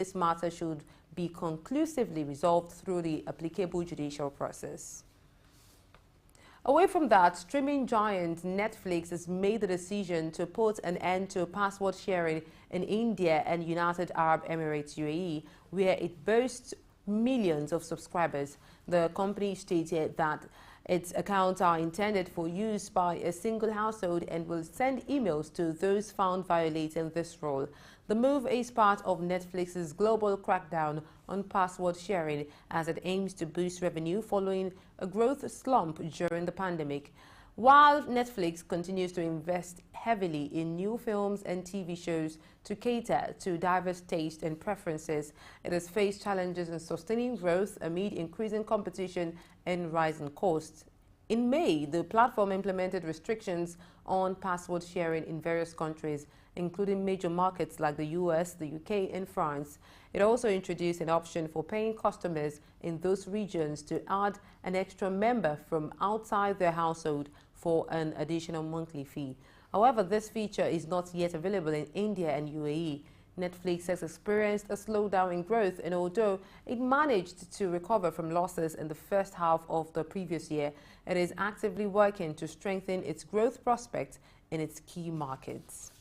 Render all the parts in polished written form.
this matter should be conclusively resolved through the applicable judicial process. Away from that, streaming giant Netflix has made the decision to put an end to password sharing in India and United Arab Emirates UAE, where it boasts millions of subscribers. The company stated that its accounts are intended for use by a single household and will send emails to those found violating this rule. The move is part of Netflix's global crackdown on password sharing as it aims to boost revenue following a growth slump during the pandemic. While Netflix continues to invest heavily in new films and TV shows to cater to diverse tastes and preferences, it has faced challenges in sustaining growth amid increasing competition and rising costs. In May, the platform implemented restrictions on password sharing in various countries, including major markets like the US, the UK, and France. It also introduced an option for paying customers in those regions to add an extra member from outside their household for an additional monthly fee. However, this feature is not yet available in India and UAE. Netflix has experienced a slowdown in growth, and although it managed to recover from losses in the first half of the previous year, it is actively working to strengthen its growth prospects in its key markets.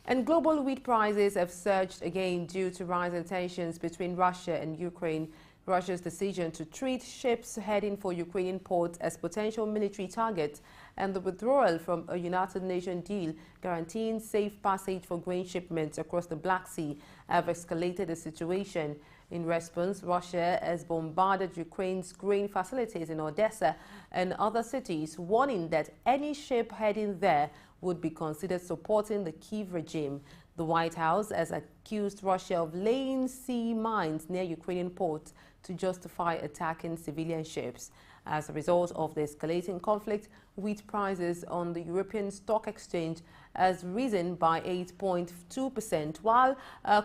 And global wheat prices have surged again due to rising tensions between Russia and Ukraine. Russia's decision to treat ships heading for Ukrainian ports as potential military targets and the withdrawal from a United Nations deal guaranteeing safe passage for grain shipments across the Black Sea have escalated the situation. In response, Russia has bombarded Ukraine's grain facilities in Odessa and other cities, warning that any ship heading there would be considered supporting the Kyiv regime. The White House has accused Russia of laying sea mines near Ukrainian ports to justify attacking civilian ships. As a result of the escalating conflict, wheat prices on the European Stock Exchange has risen by 8.2%, while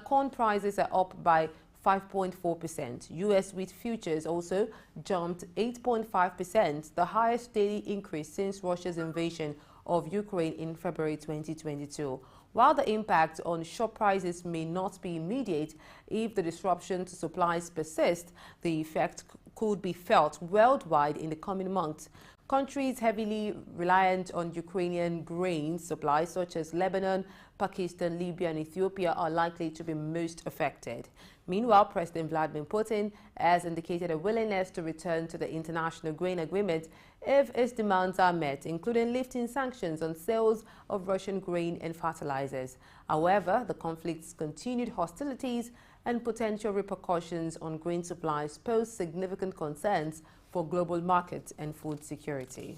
corn prices are up by 5.4%. U.S. wheat futures also jumped 8.5%, the highest daily increase since Russia's invasion of Ukraine in February 2022. While the impact on shop prices may not be immediate, if the disruption to supplies persist, the effect could be felt worldwide in the coming months. Countries heavily reliant on Ukrainian grain supplies such as Lebanon, Pakistan, Libya and Ethiopia are likely to be most affected. Meanwhile, President Vladimir Putin has indicated a willingness to return to the international grain agreement if its demands are met, including lifting sanctions on sales of Russian grain and fertilizers. However, the conflict's continued hostilities and potential repercussions on grain supplies pose significant concerns for global markets and food security.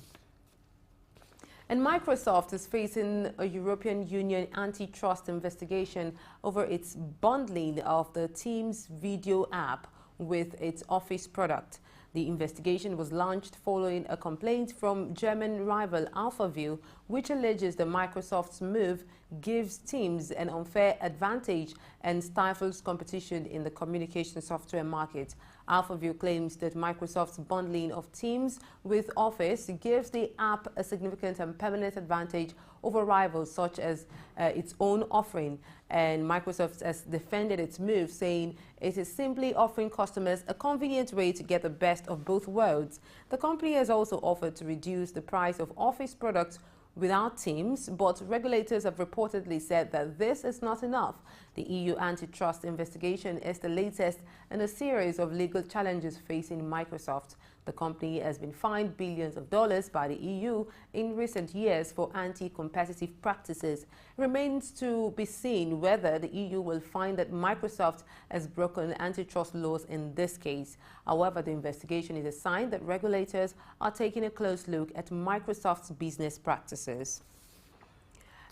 And Microsoft is facing a European Union antitrust investigation over its bundling of the Teams video app with its Office product. The investigation was launched following a complaint from German rival AlphaView, which alleges that Microsoft's move gives Teams an unfair advantage and stifles competition in the communication software market. AlphaView claims that Microsoft's bundling of Teams with Office gives the app a significant and permanent advantage over rivals such as its own offering. And Microsoft has defended its move, saying it is simply offering customers a convenient way to get the best of both worlds. The company has also offered to reduce the price of Office products without Teams, but regulators have reportedly said that this is not enough. The EU antitrust investigation is the latest in a series of legal challenges facing Microsoft. The company has been fined billions of dollars by the EU in recent years for anti-competitive practices. It remains to be seen whether the EU will find that Microsoft has broken antitrust laws in this case. However, the investigation is a sign that regulators are taking a close look at Microsoft's business practices.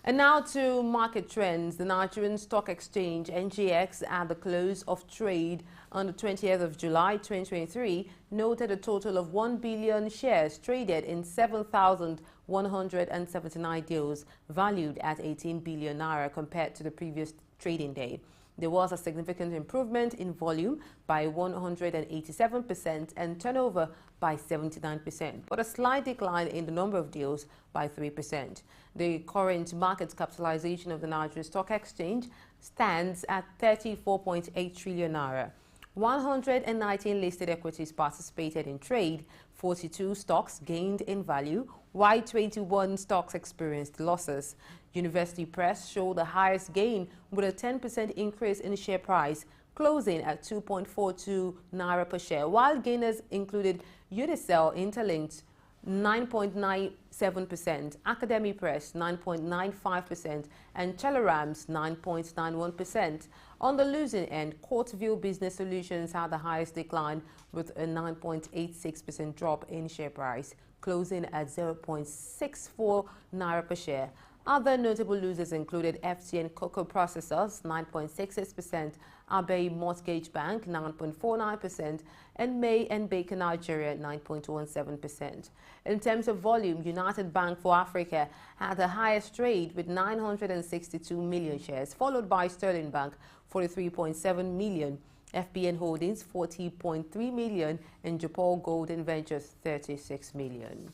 And now to market trends. The Nigerian Stock Exchange, NGX, at the close of trade on the 20th of July 2023, noted a total of 1 billion shares traded in 7,179 deals, valued at 18 billion naira compared to the previous trading day. There was a significant improvement in volume by 187% and turnover by 79%, but a slight decline in the number of deals by 3%. The current market capitalization of the Nigerian Stock Exchange stands at 34.8 trillion naira. 119 listed equities participated in trade, 42 stocks gained in value, while 21 stocks experienced losses. University Press showed the highest gain with a 10% increase in share price, closing at 2.42 naira per share, while gainers included Unicel Interlinked 9.97%, Academy Press 9.95%, and Telerams 9.91%. On the losing end, Courtview Business Solutions had the highest decline with a 9.86% drop in share price, closing at 0.64 naira per share. Other notable losers included FTN Cocoa Processors 9.66%, Abbey Mortgage Bank 9.49%, and May and Baker Nigeria 9.17%. In terms of volume, United Bank for Africa had the highest trade with 962 million shares, followed by Sterling Bank 43.7 million, FBN Holdings 40.3 million, and Japan Golden Ventures 36 million.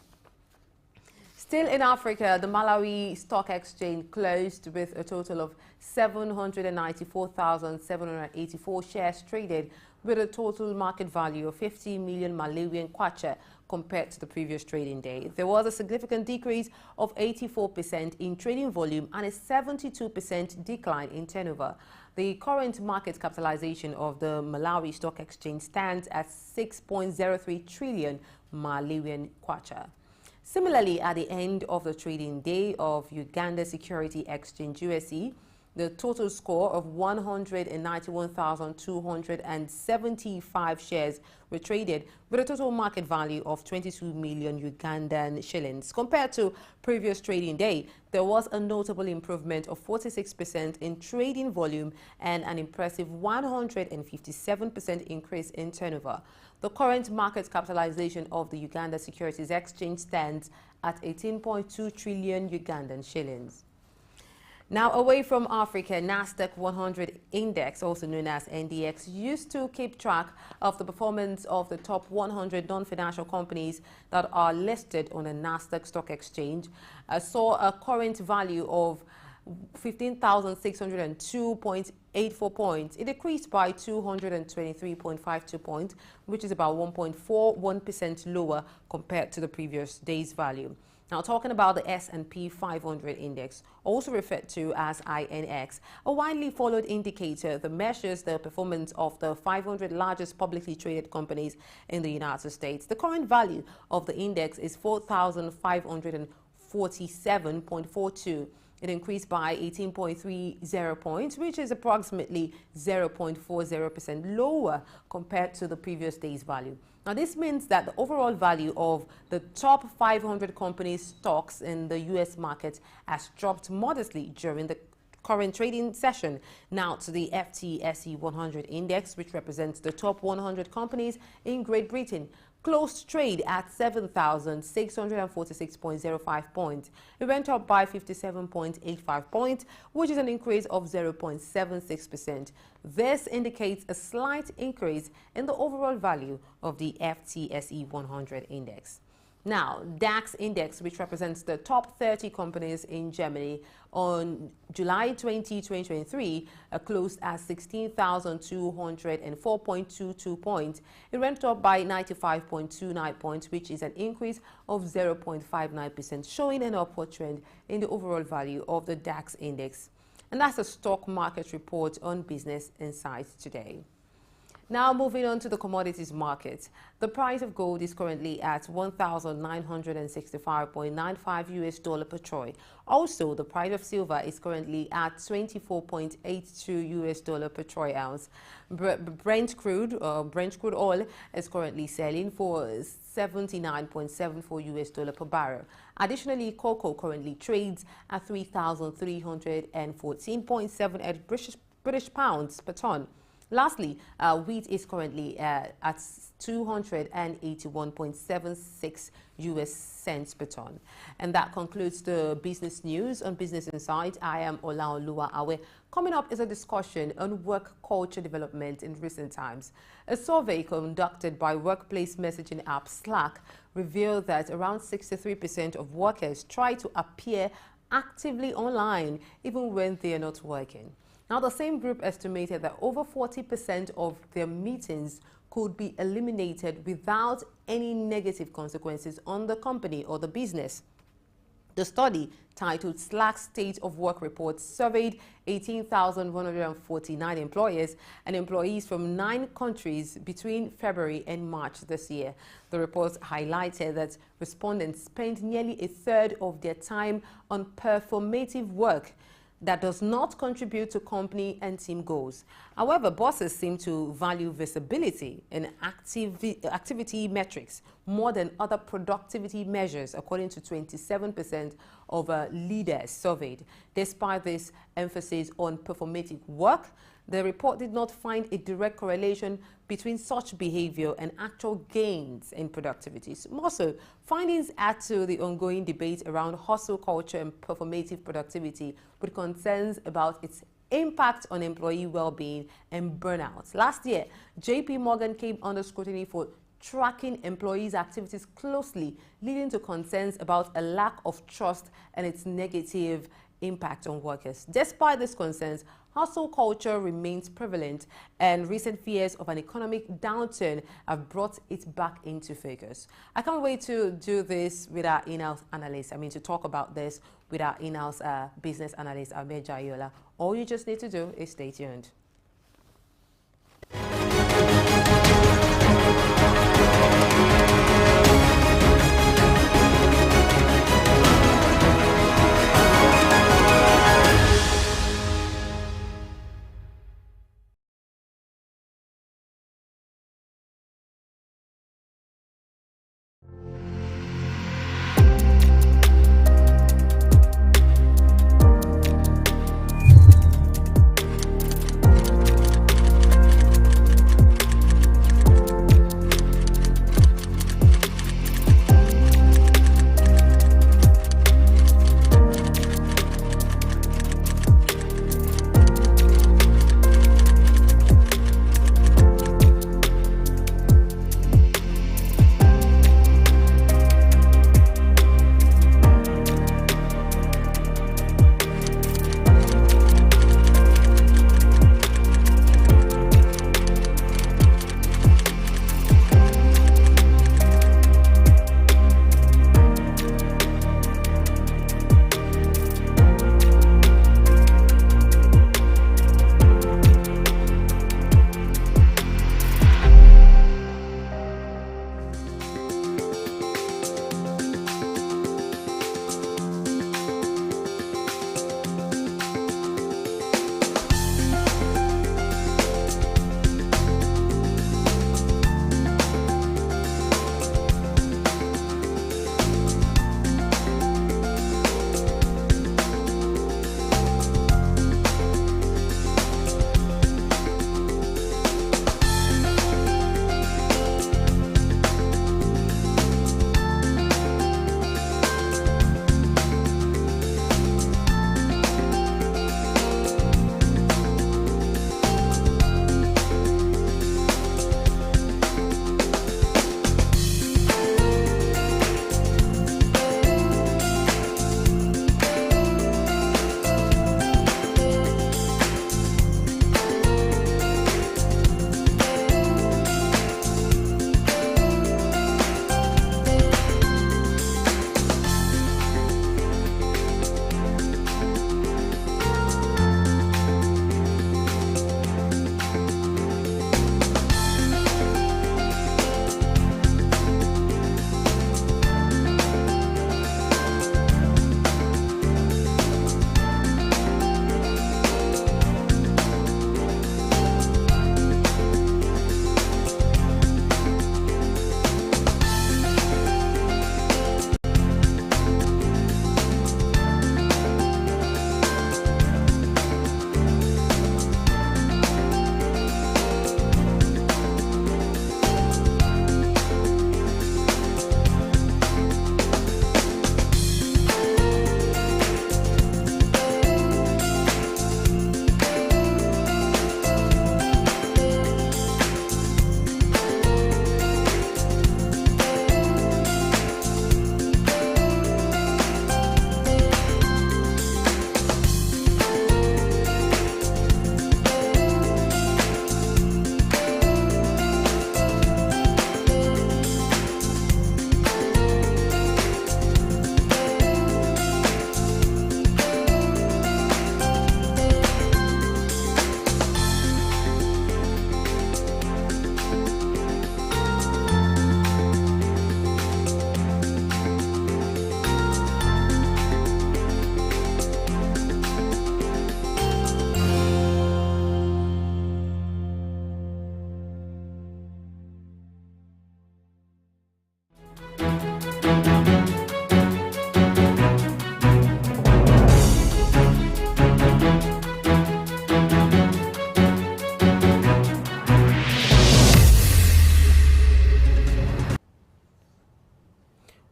Still in Africa, the Malawi Stock Exchange closed with a total of 794,784 shares traded, with a total market value of 50 million Malawian kwacha compared to the previous trading day. There was a significant decrease of 84% in trading volume and a 72% decline in turnover. The current market capitalization of the Malawi Stock Exchange stands at 6.03 trillion Malawian kwacha. Similarly, at the end of the trading day of Uganda Security Exchange USE, the total score of 191,275 shares were traded with a total market value of 22 million Ugandan shillings. Compared to previous trading day, there was a notable improvement of 46% in trading volume and an impressive 157% increase in turnover. The current market capitalization of the Uganda Securities Exchange stands at 18.2 trillion Ugandan shillings. Now, away from Africa, Nasdaq 100 Index, also known as NDX, used to keep track of the performance of the top 100 non-financial companies that are listed on the Nasdaq Stock Exchange, saw a current value of 15,602.84 points. It decreased by 223.52 points, which is about 1.41% lower compared to the previous day's value. Now, talking about the S&P 500 index, also referred to as INX, a widely followed indicator that measures the performance of the 500 largest publicly traded companies in the United States. The current value of the index is 4,547.42. It increased by 18.30 points, which is approximately 0.40% lower compared to the previous day's value. Now, this means that the overall value of the top 500 companies' stocks in the U.S. market has dropped modestly during the current trading session. Now to the FTSE 100 index, which represents the top 100 companies in Great Britain, closed trade at 7,646.05 points. It went up by 57.85 points, which is an increase of 0.76%. This indicates a slight increase in the overall value of the FTSE 100 index. Now, DAX index, which represents the top 30 companies in Germany, on July 20, 2023, closed at 16,204.22 points. It went up by 95.29 points, which is an increase of 0.59%, showing an upward trend in the overall value of the DAX index. And that's a stock market report on Business Insights today. Now moving on to the commodities market. The price of gold is currently at $1,965.95 US per troy. Also, the price of silver is currently at $24.82 US per troy ounce. Brent crude oil is currently selling for $79.74 US per barrel. Additionally, cocoa currently trades at 3,314.78 British pounds per ton. Lastly, wheat is currently at 281.76 US cents per ton. And that concludes the business news on Business Insight. I am Olaoluwa Awe. Coming up is a discussion on work culture development in recent times. A survey conducted by workplace messaging app Slack revealed that around 63% of workers try to appear actively online even when they are not working. Now, the same group estimated that over 40% of their meetings could be eliminated without any negative consequences on the company or the business. The study, titled Slack State of Work Report, surveyed 18,149 employers and employees from 9 countries between February and March this year. The report highlighted that respondents spent nearly a third of their time on performative work that does not contribute to company and team goals. However, bosses seem to value visibility and activity metrics more than other productivity measures, according to 27% of leaders surveyed. Despite this emphasis on performative work, the report did not find a direct correlation between such behavior and actual gains in productivity. More so, findings add to the ongoing debate around hustle culture and performative productivity, with concerns about its impact on employee well-being and burnout. Last year, JP Morgan came under scrutiny for tracking employees' activities closely, leading to concerns about a lack of trust and its negative impact on workers. Despite these concerns, hustle culture remains prevalent, and recent fears of an economic downturn have brought it back into focus. I can't wait to do this with our in-house analyst. To talk about this with our in-house business analyst, Ahmed Jayola. All you just need to do is stay tuned.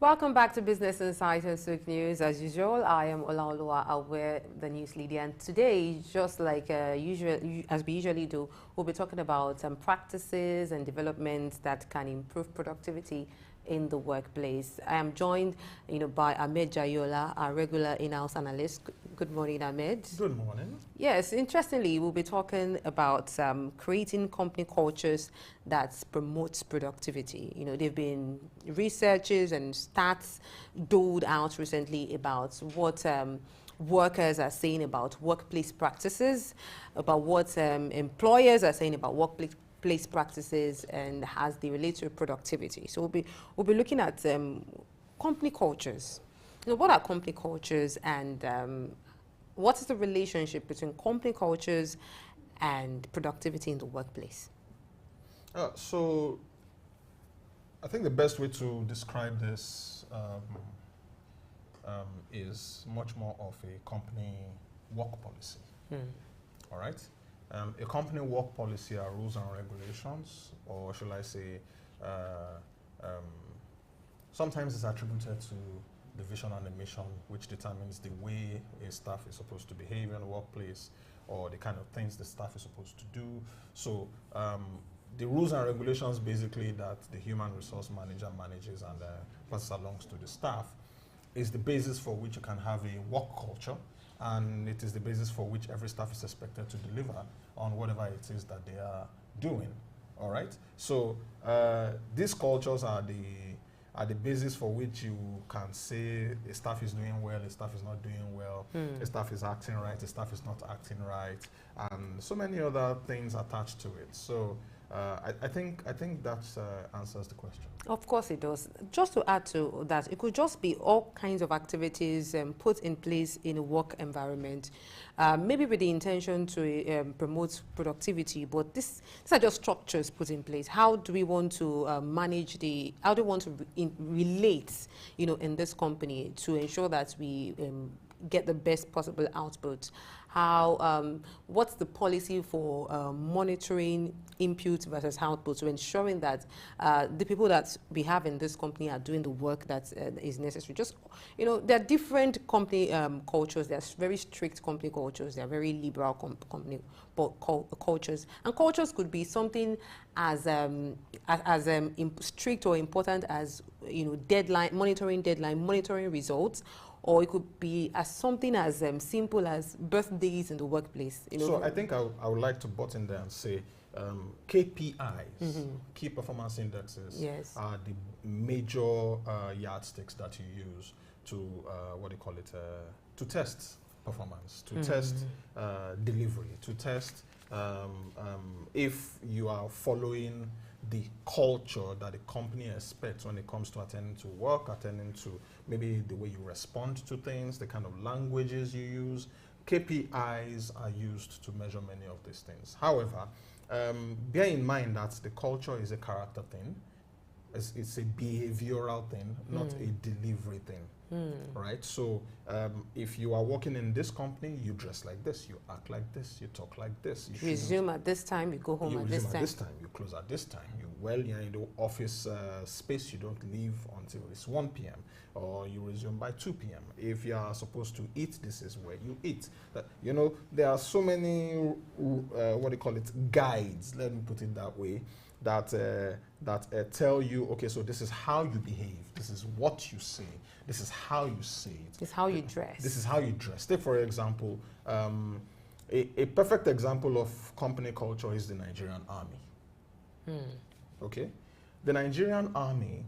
Welcome back to Business Insight and Souk News. As usual, I am Olaoluwa Awe, the news lady, and today, just like as we usually do, we'll be talking about practices and developments that can improve productivity in the workplace. I am joined, by Ahmed Jayola, our regular in-house analyst. Good morning, Ahmed. Good morning. Yes, interestingly, we'll be talking about creating company cultures that promotes productivity. There've been researches and stats doled out recently about what workers are saying about workplace practices, about what employers are saying about workplace practices, and as they relate to productivity. So we'll be looking at company cultures. What are company cultures, and what is the relationship between company cultures and productivity in the workplace? So I think the best way to describe this is much more of a company work policy. All right? A company work policy are rules and regulations, or shall I say, sometimes it's attributed to the vision and the mission, which determines the way a staff is supposed to behave in the workplace, or the kind of things the staff is supposed to do. So the rules and regulations basically that the human resource manager manages and passes along to the staff is the basis for which you can have a work culture, and it is the basis for which every staff is expected to deliver on whatever it is that they are doing. All right. So these cultures are the basis for which you can say a staff is doing well, a staff is not doing well, a staff is acting right, a staff is not acting right, and so many other things attached to it. So I think that answers the question. Of course it does. Just to add to that, it could just be all kinds of activities put in place in a work environment, maybe with the intention to promote productivity, but these are just structures put in place. How do we want to how do we want to relate, in this company to ensure that we get the best possible output? What's the policy for monitoring input versus output, so ensuring that the people that we have in this company are doing the work that is necessary? Just, there are different company cultures. There are very strict company cultures. There are very liberal company cultures. And cultures could be something as strict or important as, monitoring results, or it could be as something as simple as birthdays in the workplace. So I think I would like to butt in there and say KPIs, key performance indexes, yes, are the major yardsticks that you use to to test performance, to test delivery, to test if you are following the culture that the company expects when it comes to attending to work, attending to maybe the way you respond to things, the kind of languages you use. KPIs are used to measure many of these things. However, bear in mind that the culture is a character thing. It's a behavioral thing, not a delivery thing. Right? So if you are working in this company, you dress like this, you act like this, you talk like this. You resume at this time, you go home at this time. You close at this time. You're in the office space, you don't leave until it's 1 p.m. or you resume by 2 p.m. If you are supposed to eat, this is where you eat. There are so many, guides, let me put it that way, that tell you, okay, so this is how you behave, this is what you say, this is how you say it. This is how you dress. This is how you dress. Take, for example, a perfect example of company culture is the Nigerian Army. Okay? The Nigerian Army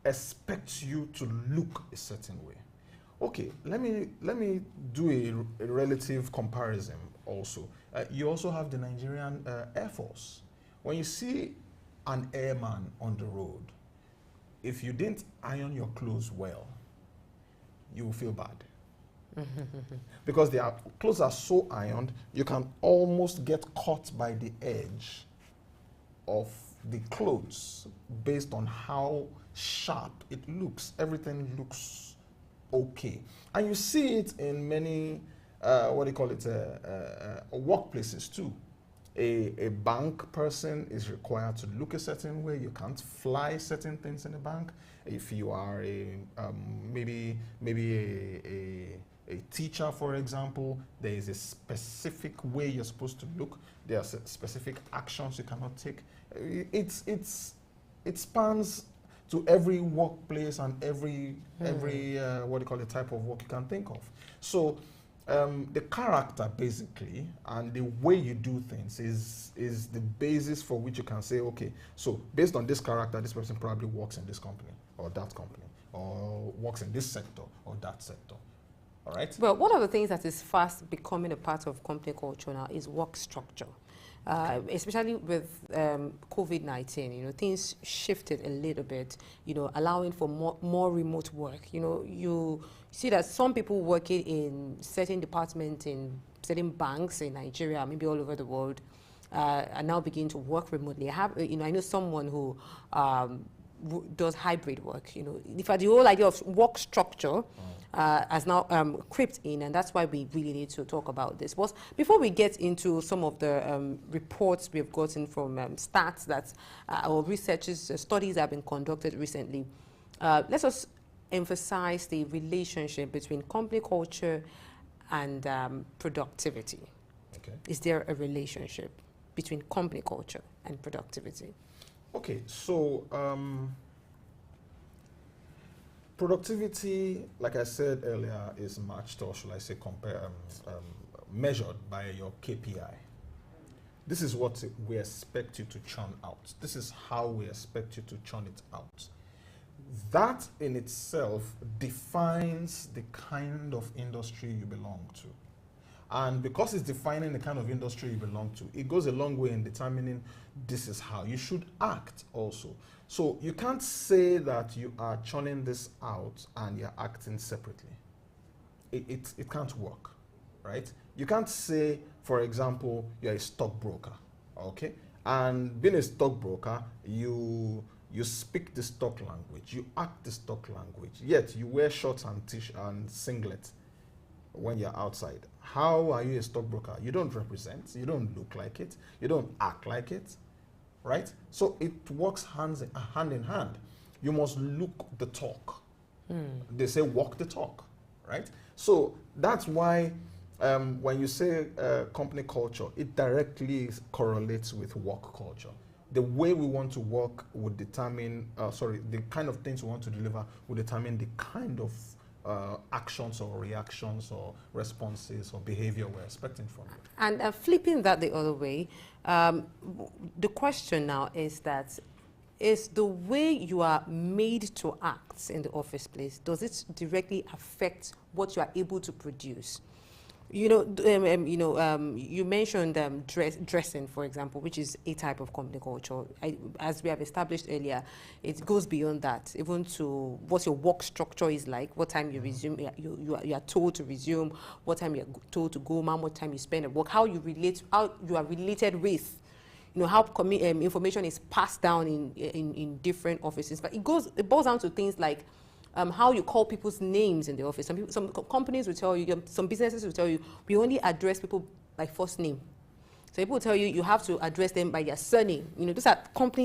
expects you to look a certain way. Okay, let me do a relative comparison also. You also have the Nigerian Air Force. When you see an airman on the road, if you didn't iron your clothes well, you will feel bad. Because their clothes are so ironed, you can almost get caught by the edge of the clothes based on how sharp it looks. Everything looks okay. And you see it in many, workplaces too. A bank person is required to look a certain way. You can't fly certain things in a bank. If you are maybe a teacher, for example, there is a specific way you're supposed to look. There are specific actions you cannot take. It spans to every workplace and every what do you call it, type of work you can think of. So the character basically and the way you do things is the basis for which you can say, okay, so based on this character, this person probably works in this company or that company or works in this sector or that sector. All right? Well, one of the things that is fast becoming a part of company culture now is work structure. Especially with COVID-19, you know, things shifted a little bit, you know, allowing for more remote work. You know, you see that some people working in certain departments in certain banks in Nigeria, maybe all over the world, are now beginning to work remotely. I know someone who does hybrid work. You know, in fact, the whole idea of work structure has now crept in, and that's why we really need to talk about this. But before we get into some of the reports we've gotten from stats that or researches, studies that have been conducted recently, let us emphasize the relationship between company culture and productivity. Okay. Is there a relationship between company culture and productivity? Okay, so productivity, like I said earlier, is matched, or should I say measured by your KPI. This is what we expect you to churn out. This is how we expect you to churn it out. That in itself defines the kind of industry you belong to. And because it's defining the kind of industry you belong to, it goes a long way in determining this is how you should act also. So you can't say that you are churning this out and you're acting separately. It can't work, right? You can't say, for example, you're a stockbroker, okay? And being a stockbroker, you speak the stock language, you act the stock language, yet you wear shorts and t-shirt and singlet when you're outside. How are you a stockbroker? You don't represent, you don't look like it, you don't act like it, right? So it works hand in hand. You must look the talk. They say walk the talk, right? So that's why when you say company culture, it directly correlates with work culture. The way we want to work would determine, the kind of things we want to deliver will determine the kind of actions or reactions or responses or behavior we're expecting from it. And flipping that the other way, the question now is that, is the way you are made to act in the office place, does it directly affect what you are able to produce? You know, you mentioned dressing, for example, which is a type of company culture. As we have established earlier, it goes beyond that, even to what your work structure is like, what time you resume, you are told to resume, what time you are told to go, how much time you spend at work, how you are related with, you know, how information is passed down in different offices. But it boils down to things like how you call people's names in the office. Some companies will tell you, some businesses will tell you, we only address people by first name. So people will tell you, you have to address them by their surname. You know, those are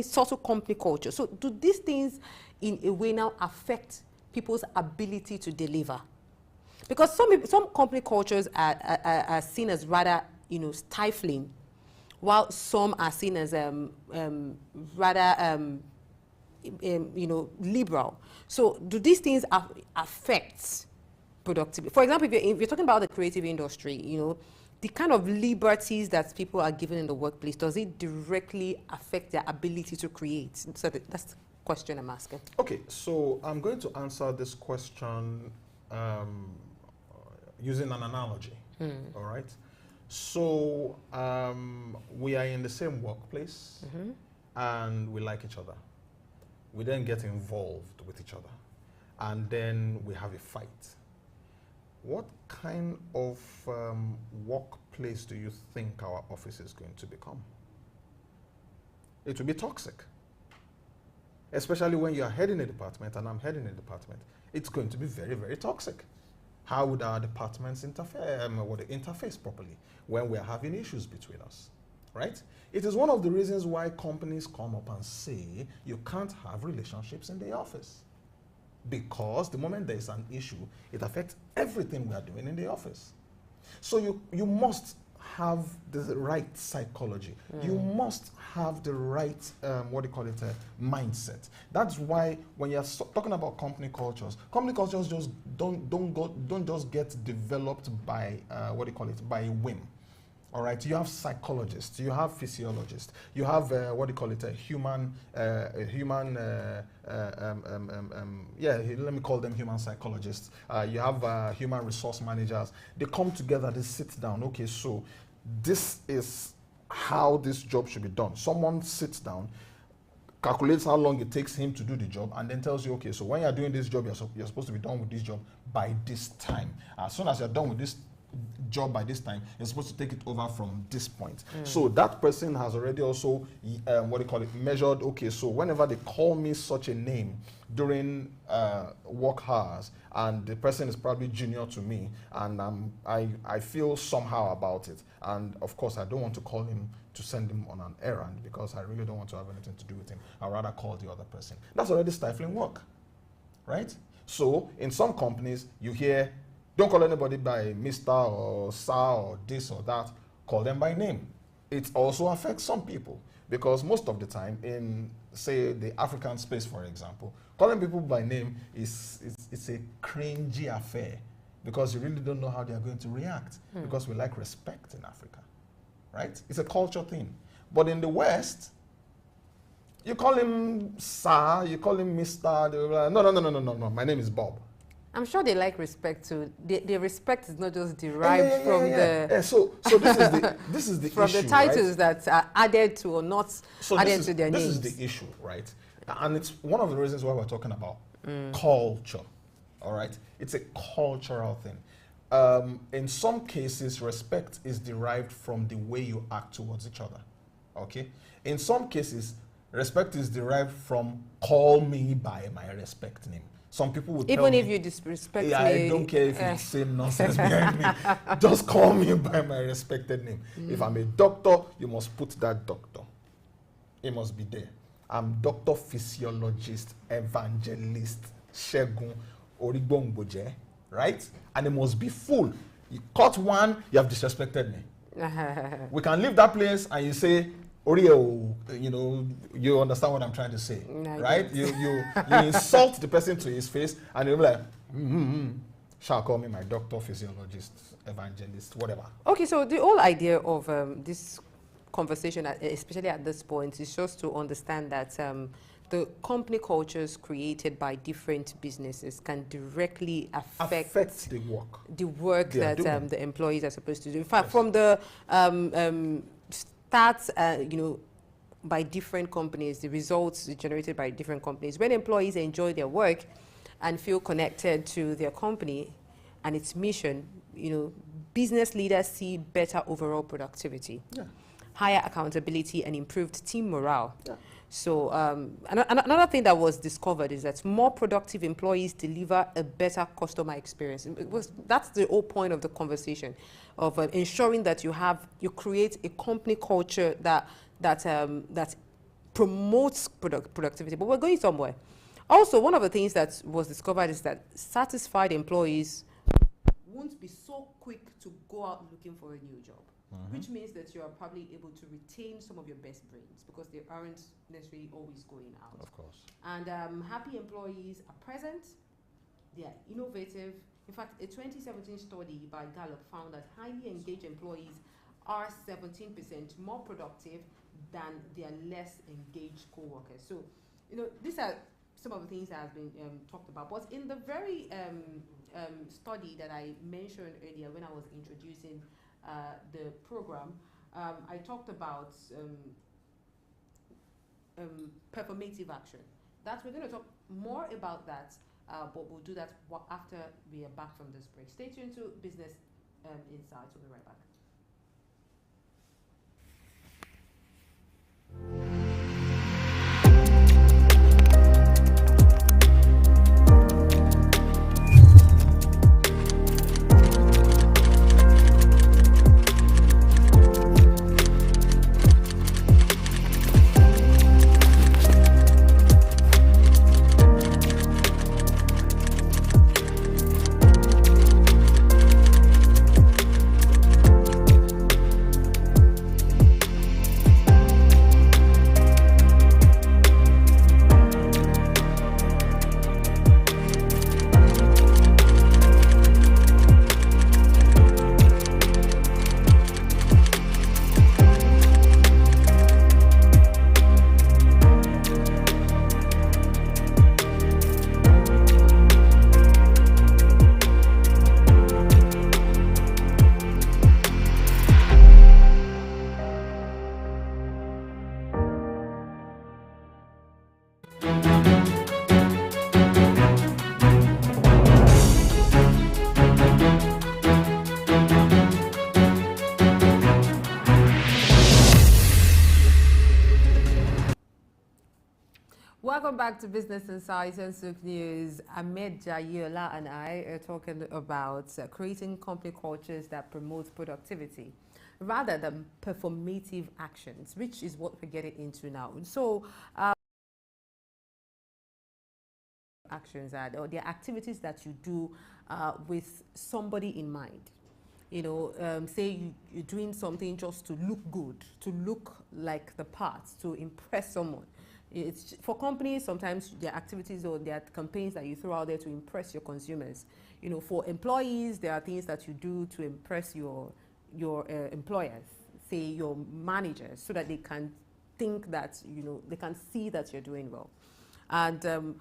subtle company culture. So do these things in a way now affect people's ability to deliver? Because some company cultures are seen as rather, you know, stifling, while some are seen as rather you know, liberal. So do these things affect productivity? For example, if you're talking about the creative industry, you know, the kind of liberties that people are given in the workplace, does it directly affect their ability to create? So that's the question I'm asking. Okay, so I'm going to answer this question using an analogy, all right? So we are in the same workplace and we like each other. We then get involved with each other, and then we have a fight. What kind of workplace do you think our office is going to become? It will be toxic, especially when you are heading a department and I'm heading a department. It's going to be very, very toxic. How would our departments interface properly when we are having issues between us, right? It is one of the reasons why companies come up and say you can't have relationships in the office. Because the moment there is an issue, it affects everything we are doing in the office. So you must have the right psychology. You must have the right, mindset. That's why when you're talking about company cultures just don't just get developed by, by whim. All right, you have psychologists, you have physiologists, you have let me call them human psychologists. You have human resource managers. They come together, they sit down. Okay, so this is how this job should be done. Someone sits down, calculates how long it takes him to do the job, and then tells you, okay, so when you're doing this job, you're supposed to be done with this job by this time. As soon as you're done with this job by this time, you're supposed to take it over from this point. So that person has already also measured, okay, so whenever they call me such a name during work hours, and the person is probably junior to me, and I feel somehow about it, and of course I don't want to call him to send him on an errand because I really don't want to have anything to do with him. I'd rather call the other person. That's already stifling work, right? So in some companies you hear, don't call anybody by Mr. or Sir or this or that. Call them by name. It also affects some people because most of the time in, say, the African space, for example, calling people by name it's a cringy affair because you really don't know how they are going to react because we like respect in Africa, right? It's a culture thing. But in the West, you call him Sir, you call him Mr. No, my name is Bob. I'm sure they like respect too. The respect is not just derived from the. So this is the from issue, the titles right? that are added to or not added to their names. This is the issue, right? And it's one of the reasons why we're talking about culture. All right, it's a cultural thing. In some cases, respect is derived from the way you act towards each other. Okay. In some cases, respect is derived from call me by my respect name. Some people would even if you disrespect me. I don't care if you say nonsense behind me. Just call me by my respected name. If I'm a doctor, you must put that doctor. It must be there. I'm doctor, physiologist, evangelist, Segun Origbongboje, right? And it must be full. You cut one, you have disrespected me. We can leave that place and you say, Oreo, you understand what I'm trying to say, right? You insult the person to his face, and you'll be like, shall call me my doctor, physiologist, evangelist, whatever. Okay, so the whole idea of this conversation, especially at this point, is just to understand that the company cultures created by different businesses can directly affect the work that the employees are supposed to do. In fact, from the starts, by different companies, the results generated by different companies. When employees enjoy their work and feel connected to their company and its mission, business leaders see better overall productivity, higher accountability, and improved team morale. So another thing that was discovered is that more productive employees deliver a better customer experience. That's the whole point of the conversation, of ensuring that you create a company culture that promotes productivity. But we're going somewhere. Also, one of the things that was discovered is that satisfied employees won't be so quick to go out looking for a new job. Which means that you are probably able to retain some of your best brains because they aren't necessarily always going out. Of course. And happy employees are present, they are innovative. In fact, a 2017 study by Gallup found that highly engaged employees are 17% more productive than their less engaged co-workers. So, these are some of the things that have been talked about. But in the very study that I mentioned earlier when I was introducing the program, I talked about performative action. We're going to talk more about that, but we'll do that after we are back from this break. Stay tuned to Business Insights. We'll be right back. Welcome back to Business Insights and Souk News. Ahmed Jayola and I are talking about creating company cultures that promote productivity rather than performative actions, which is what we're getting into now. So, actions are, or the activities that you do with somebody in mind. You know, say you're doing something just to look good, to look like the part, to impress someone. It's for companies, sometimes there are activities or there are campaigns that you throw out there to impress your consumers. You know, for employees, there are things that you do to impress your employers, say your managers, so that they can think that, you know, they can see that you're doing well. And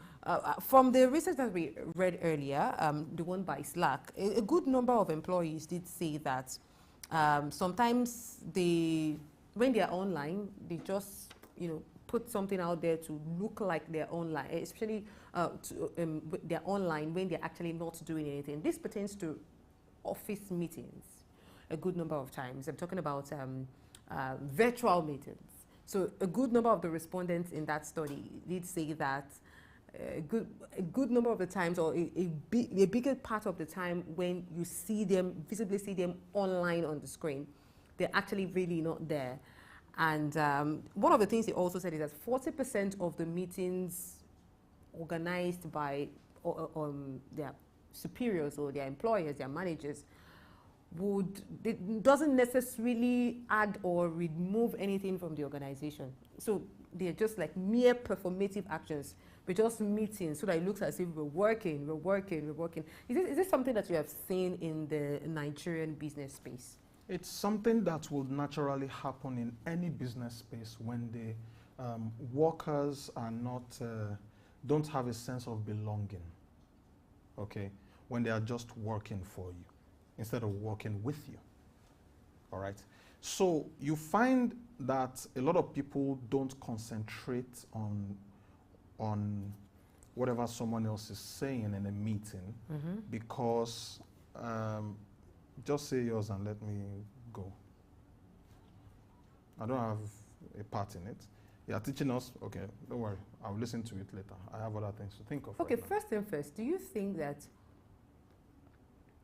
from the research that we read earlier, the one by Slack, a good number of employees did say that sometimes when they're online, they just, you know, put something out there to look like they're online, especially they're online when they're actually not doing anything. This pertains to office meetings a good number of times. I'm talking about virtual meetings. So a good number of the respondents in that study did say that a good number of the times, or a bigger part of the time, when you see them, visibly see them online on the screen, they're actually really not there. And one of the things they also said is that 40% of the meetings organized by their superiors or their employers, their managers, doesn't necessarily add or remove anything from the organization. So they're just like mere performative actions. We're just meeting so that it looks as if we're working. Is this something that you have seen in the Nigerian business space? It's something that will naturally happen in any business space when the workers are not, don't have a sense of belonging, okay? When they are just working for you instead of working with you, all right? So you find that a lot of people don't concentrate on whatever someone else is saying in a meeting, because, just say yours and let me go. I don't have a part in it. You are teaching us, okay, don't worry, I'll listen to it later. I have other things to think of. Okay, right first thing first, do you think that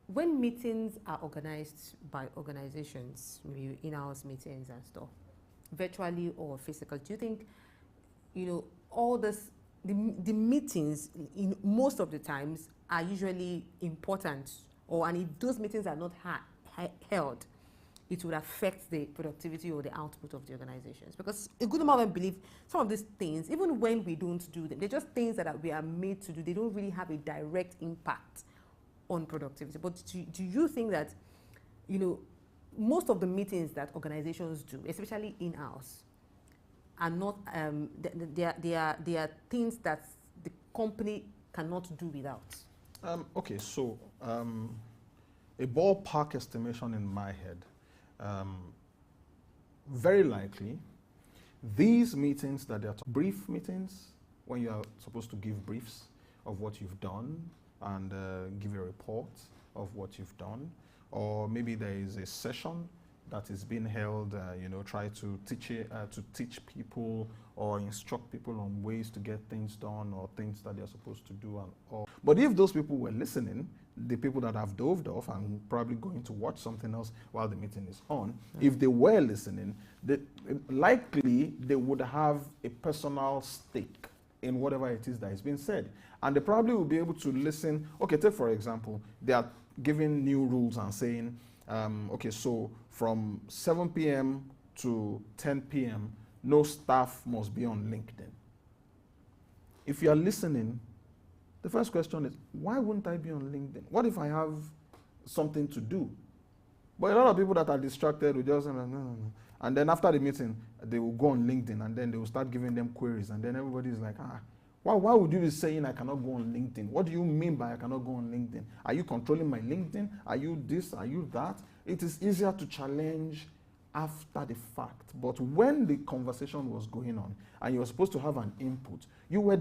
when meetings are organized by organizations, maybe in-house meetings and stuff, virtually or physical, do you think, you know, all this, the meetings in most of the times are usually important, and if those meetings are not held, it would affect the productivity or the output of the organizations? Because a good number of them believe some of these things, even when we don't do them, they're just things that we are made to do. They don't really have a direct impact on productivity. But do you think that, you know, most of the meetings that organizations do, especially in-house, are not, they are things that the company cannot do without? Okay, so a ballpark estimation in my head, very likely these meetings that are brief meetings, when you are supposed to give briefs of what you've done and give a report of what you've done, or maybe there is a session that is being held, you know, try to teach people or instruct people on ways to get things done or things that they're supposed to do. But if those people were listening, the people that have doved off and probably going to watch something else while the meeting is on, if they were listening, likely they would have a personal stake in whatever it is that is being said. And they probably will be able to listen. Okay, take for example, they are giving new rules and saying, okay, so from 7 p.m. to 10 p.m., no staff must be on LinkedIn. If you are listening, the first question is, why wouldn't I be on LinkedIn? What if I have something to do? But a lot of people that are distracted will just say, no. And then after the meeting, they will go on LinkedIn and then they will start giving them queries. And then everybody is like, why would you be saying I cannot go on LinkedIn? What do you mean by I cannot go on LinkedIn? Are you controlling my LinkedIn? Are you this? Are you that? It is easier to challenge after the fact. But when the conversation was going on and you were supposed to have an input, you were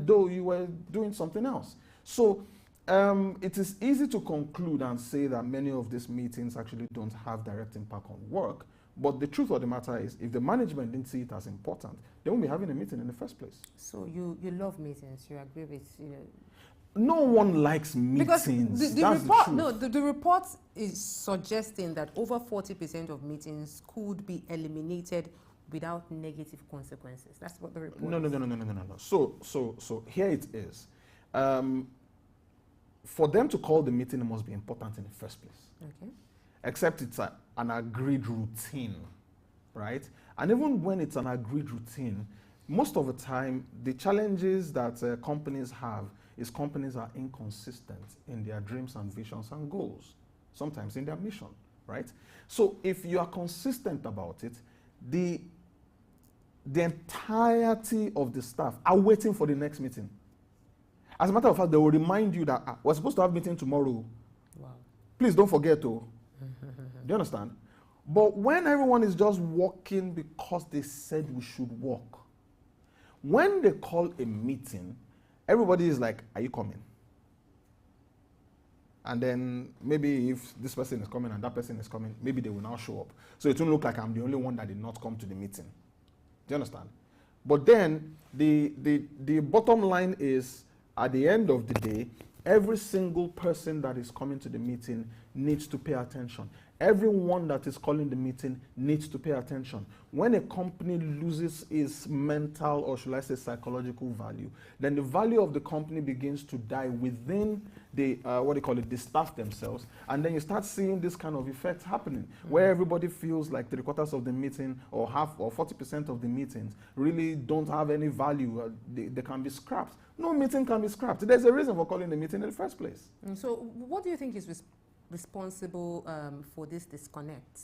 doing something else. So it is easy to conclude and say that many of these meetings actually don't have direct impact on work, But the truth of the matter is, if the management didn't see it as important, they won't be having a meeting in the first place. So you love meetings. You agree with No one likes meetings. Because the That's report, the truth. no, the report is suggesting that over 40% of meetings could be eliminated without negative consequences. That's what the report. No. So here it is. For them to call the meeting, it must be important in the first place. Okay. Except it's an agreed routine, right? And even when it's an agreed routine, most of the time, the challenges that companies have is companies are inconsistent in their dreams and visions and goals, sometimes in their mission, right? So if you are consistent about it, the entirety of the staff are waiting for the next meeting. As a matter of fact, they will remind you that we're supposed to have a meeting tomorrow. Wow. Please don't forget to. Do you understand? But when everyone is just working because they said we should work, when they call a meeting, everybody is like, are you coming? And then maybe if this person is coming and that person is coming, maybe they will now show up. So it won't look like I'm the only one that did not come to the meeting. Do you understand? But then the bottom line is, at the end of the day, every single person that is coming to the meeting needs to pay attention. Everyone that is calling the meeting needs to pay attention. When a company loses its mental, or should I say psychological value, then the value of the company begins to die within the, the staff themselves. And then you start seeing this kind of effect happening, where everybody feels like 3/4 of the meeting, or half, or 40% of the meetings really don't have any value. They can be scrapped. No meeting can be scrapped. There's a reason for calling the meeting in the first place. So what do you think is responsible for this disconnect?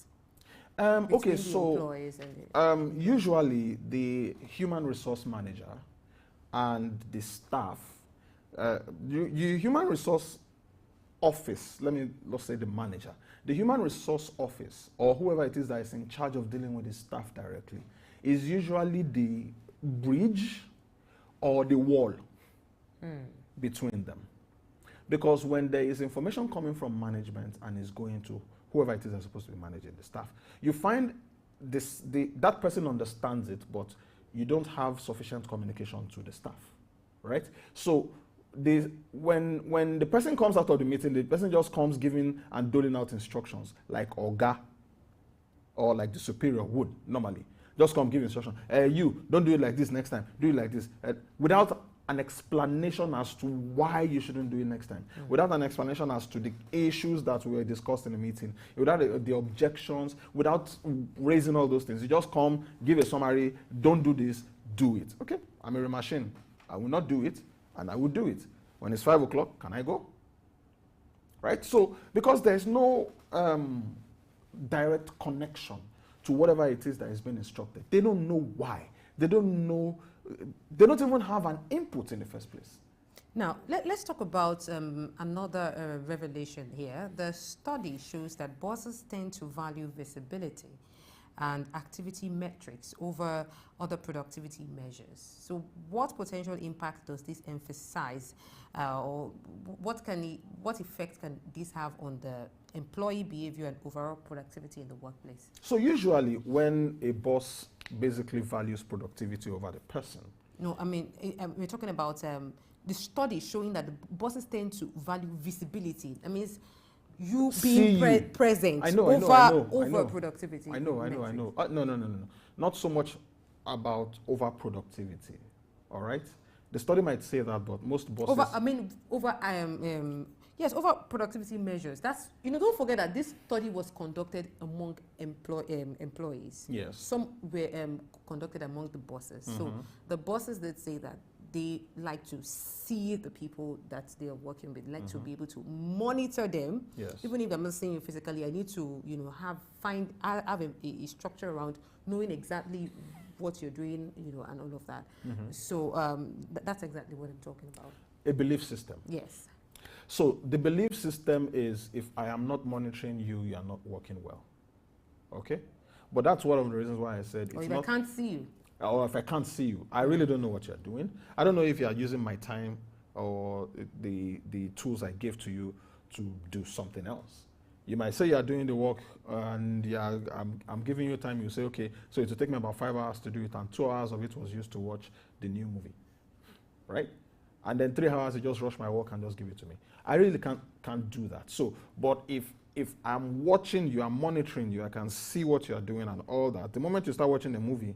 Okay, so employees and usually the human resource manager and the staff, the human resource office, let's say the manager, the human resource office, or whoever it is that is in charge of dealing with the staff directly, is usually the bridge or the wall between them. Because when there is information coming from management and is going to whoever it is that's supposed to be managing the staff, you find that person understands it, but you don't have sufficient communication to the staff, right? So when the person comes out of the meeting, the person just comes giving and doling out instructions like Oga or like the superior would normally. Just come give instruction. You, don't do it like this next time. Do it like this. Without an explanation as to why you shouldn't do it next time. Without an explanation as to the issues that were discussed in the meeting. Without the objections. Without raising all those things. You just come, give a summary. Don't do this. Do it. Okay? I'm a machine. I will not do it. And I will do it. When it's 5 o'clock, can I go? Right? So, because there's no direct connection to whatever it is that is being instructed. They don't know why. They don't know. They don't even have an input in the first place. Now, let's talk about another revelation here. The study shows that bosses tend to value visibility and activity metrics over other productivity measures. So what potential impact does this emphasize, or what effect can this have on the employee behavior and overall productivity in the workplace? So usually when a boss basically values productivity over the person. No, I mean, we're talking about the study showing that the bosses tend to value visibility. That means you being present over productivity. I know. No. Not so much about over productivity. All right? The study might say that, but most bosses... Yes, over productivity measures. That's, don't forget that this study was conducted among employees. Yes. Some were conducted among the bosses. So the bosses did say that they like to see the people that they are working with, like to be able to monitor them. Yes. Even if I'm not seeing you physically, I need to, have a structure around knowing exactly what you're doing, and all of that. So that's exactly what I'm talking about. A belief system. Yes. So the belief system is, if I am not monitoring you, you are not working well. Okay? But that's one of the reasons why I said or if I can't see you. Or if I can't see you, I really don't know what you're doing. I don't know if you are using my time or the tools I give to you to do something else. You might say you are doing the work and I'm giving you time. You say, okay, so it will take me about 5 hours to do it, and 2 hours of it was used to watch the new movie, right? And then 3 hours, you just rush my work and just give it to me. I really can't do that. So, but if I'm watching you, I'm monitoring you, I can see what you are doing and all that. The moment you start watching the movie,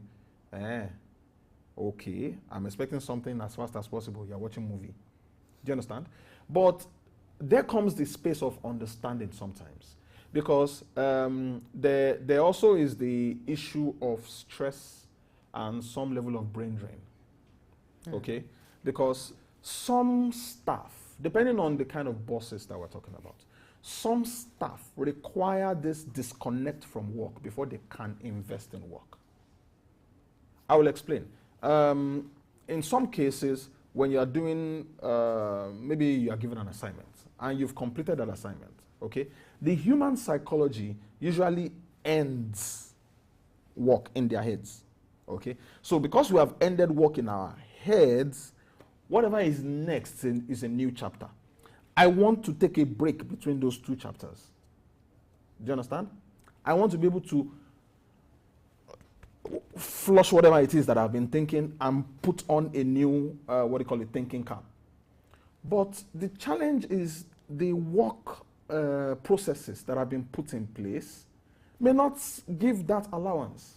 okay, I'm expecting something as fast as possible. You're watching movie. Do you understand? But there comes the space of understanding sometimes, because there also is the issue of stress and some level of brain drain. Okay, because some staff, depending on the kind of bosses that we're talking about, some staff require this disconnect from work before they can invest in work. I will explain. In some cases, when you are doing, maybe you are given an assignment and you've completed that assignment, okay? The human psychology usually ends work in their heads, okay? So because we have ended work in our heads, whatever is next is a new chapter. I want to take a break between those two chapters. Do you understand? I want to be able to flush whatever it is that I've been thinking and put on a new, thinking cap. But the challenge is the work processes that have been put in place may not give that allowance.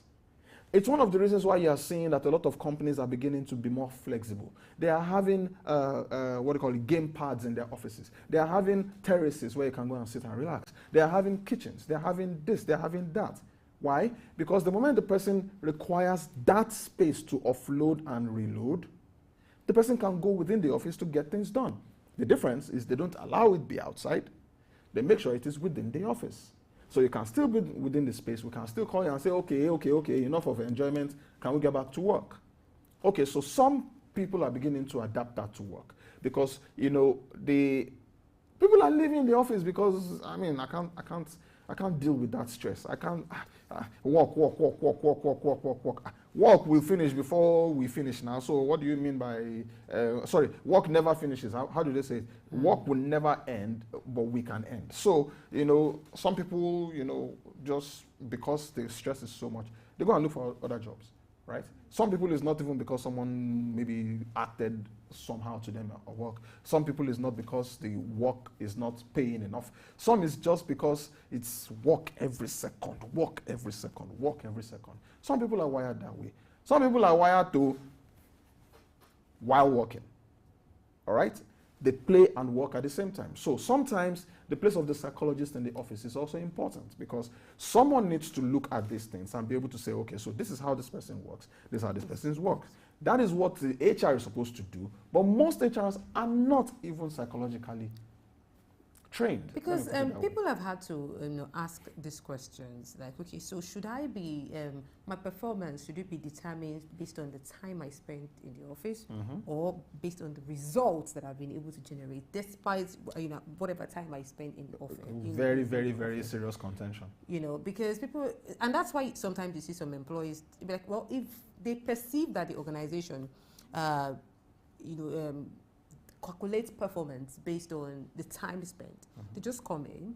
It's one of the reasons why you are seeing that a lot of companies are beginning to be more flexible. They are having game pads in their offices. They are having terraces where you can go and sit and relax. They are having kitchens. They are having this. They are having that. Why? Because the moment the person requires that space to offload and reload, the person can go within the office to get things done. The difference is they don't allow it be outside. They make sure it is within the office. So you can still be within the space. We can still call you and say, okay, enough of enjoyment. Can we get back to work? Okay, so some people are beginning to adapt that to work, because, the people are leaving the office because, I can't deal with that stress. I can't walk. Work will finish before we finish now. So what do you mean by, work never finishes. How do they say it? Work will never end, but we can end. So, some people, just because the stress is so much, they go and look for other jobs, right? Some people is not even because someone maybe acted somehow to them at work. Some people is not because the work is not paying enough. Some is just because it's work every second. Some people are wired that way. Some people are wired to while working. All right? They play and work at the same time. So sometimes the place of the psychologist in the office is also important, because someone needs to look at these things and be able to say, okay, so this is how this person works. This is how this person works. That is what the HR is supposed to do. But most HRs are not even psychologically trained. Because people have had to ask these questions, like, okay, so should I be, my performance, should it be determined based on the time I spent in the office, or based on the results that I've been able to generate, despite whatever time I spent in the office? Very, very, very serious contention. Because people, and that's why sometimes you see some employees be like, well, if they perceive that the organization, calculate performance based on the time spent. They just come in,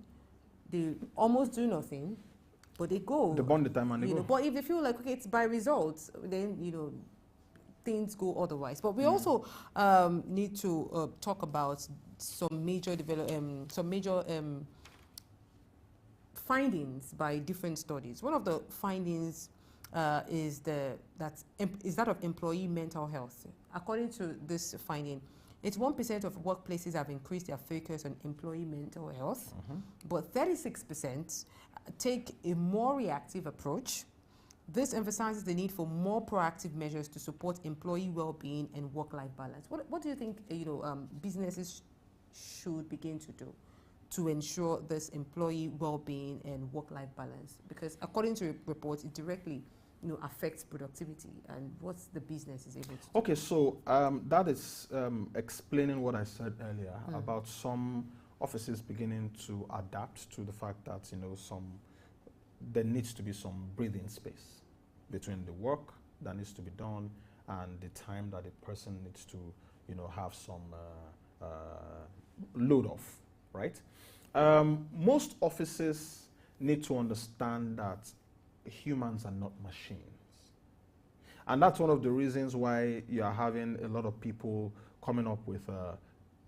they almost do nothing, but they go. They burn the time and they go. But if they feel like, okay, it's by results, then, things go otherwise. But we also need to talk about some major findings by different studies. One of the findings is that of employee mental health. According to this finding, it's 1% of workplaces have increased their focus on employee mental health, but 36% take a more reactive approach. This emphasizes the need for more proactive measures to support employee well-being and work-life balance. What do you think businesses should begin to do to ensure this employee well-being and work-life balance? Because according to reports, it directly affects productivity and what the business is able to do. Okay, so that is explaining what I said earlier about some offices beginning to adapt to the fact that there needs to be some breathing space between the work that needs to be done and the time that the person needs to have some load off, right? Most offices need to understand that humans are not machines. And that's one of the reasons why you are having a lot of people coming up with a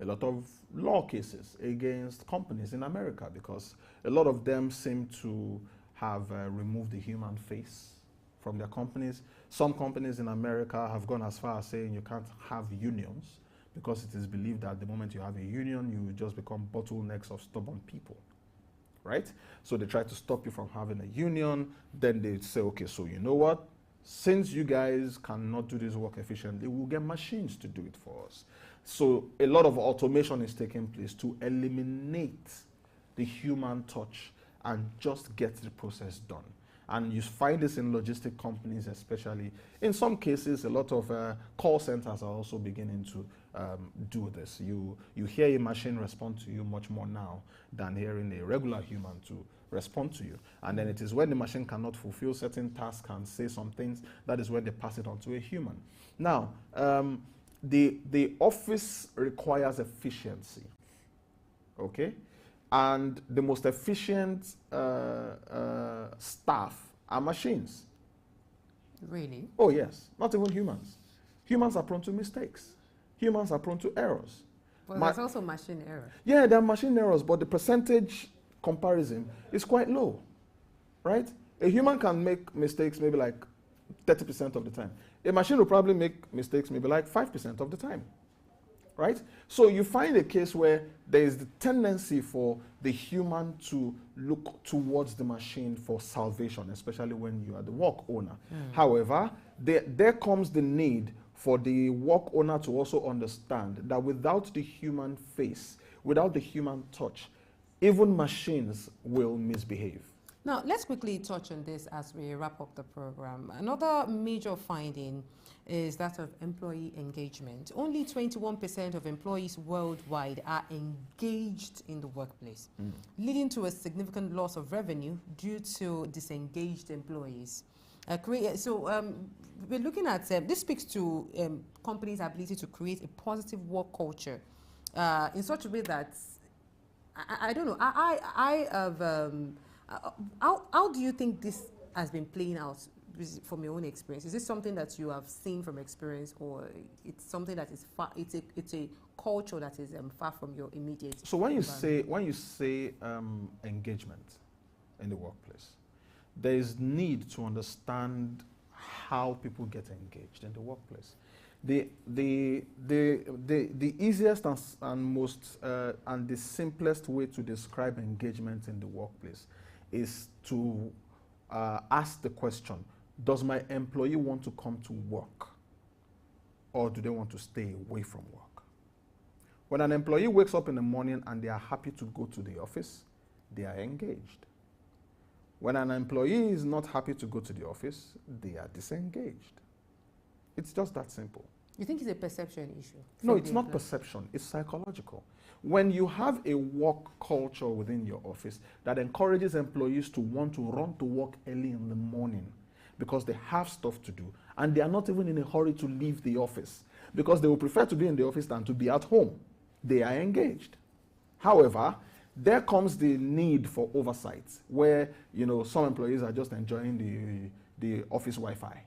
lot of law cases against companies in America, because a lot of them seem to have removed the human face from their companies. Some companies in America have gone as far as saying you can't have unions, because it is believed that the moment you have a union, you will just become bottlenecks of stubborn people, right? So they try to stop you from having a union. Then they say, okay, so you know what? Since you guys cannot do this work efficiently, we'll get machines to do it for us. So a lot of automation is taking place to eliminate the human touch and just get the process done. And you find this in logistic companies especially. In some cases, a lot of call centers are also beginning to do this. You hear a machine respond to you much more now than hearing a regular human to respond to you. And then it is when the machine cannot fulfill certain tasks and say some things, that is when they pass it on to a human. Now, the office requires efficiency, okay? And the most efficient staff are machines. Really? Oh yes, not even humans. Humans are prone to mistakes. Humans are prone to errors. But there's also machine error. Yeah, there are machine errors, but the percentage comparison is quite low, right? A human can make mistakes maybe like 30% of the time. A machine will probably make mistakes maybe like 5% of the time, right? So you find a case where there is the tendency for the human to look towards the machine for salvation, especially when you are the work owner. However, there comes the need for the work owner to also understand that without the human face, without the human touch, even machines will misbehave. Now, let's quickly touch on this as we wrap up the program. Another major finding is that of employee engagement. Only 21% of employees worldwide are engaged in the workplace, leading to a significant loss of revenue due to disengaged employees. We're looking at, this speaks to companies' ability to create a positive work culture in such a way that, I don't know, I have, how do you think this has been playing out from your own experience? Is this something that you have seen from experience, or it's something that is far, it's a culture that is far from your immediate? So when you say engagement in the workplace, there is need to understand how people get engaged in the workplace. The easiest and most and the simplest way to describe engagement in the workplace is to ask the question, does my employee want to come to work, or do they want to stay away from work? When an employee wakes up in the morning and they are happy to go to the office, they are engaged. When an employee is not happy to go to the office, they are disengaged. It's just that simple. You think it's a perception issue? No, it's not perception, it's psychological. When you have a work culture within your office that encourages employees to want to run to work early in the morning because they have stuff to do, and they are not even in a hurry to leave the office because they will prefer to be in the office than to be at home, they are engaged. However, there comes the need for oversight, where some employees are just enjoying the office Wi-Fi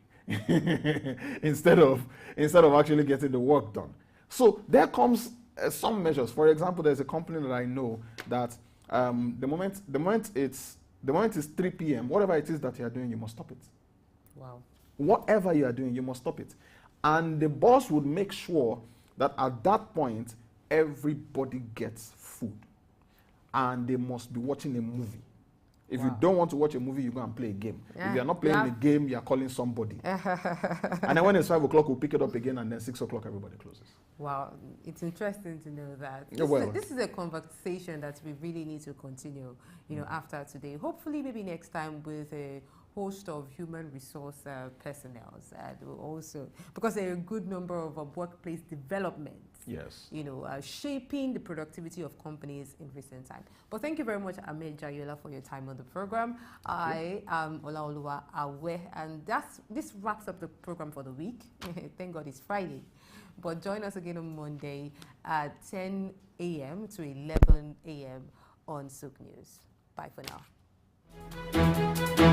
instead of actually getting the work done. So there comes some measures. For example, there's a company that I know that the moment it's 3 p.m., whatever it is that you are doing, you must stop it. Wow. Whatever you are doing, you must stop it. And the boss would make sure that at that point, everybody gets food. And they must be watching a movie. If you don't want to watch a movie, you go and play a game. Yeah. If you're not playing the game, you're calling somebody. And then when it's 5 o'clock, we'll pick it up again, and then 6 o'clock, everybody closes. Wow, it's interesting to know that. This is a conversation that we really need to continue, after today. Hopefully, maybe next time with a host of human resource personnel, and also because there are a good number of workplace developments. Yes. Shaping the productivity of companies in recent time. But thank you very much, Ahmed Jayola, for your time on the program. I am Olaoluwa Awe, and this wraps up the program for the week. Thank God it's Friday. But join us again on Monday at 10 a.m. to 11 a.m. on Sook News. Bye for now.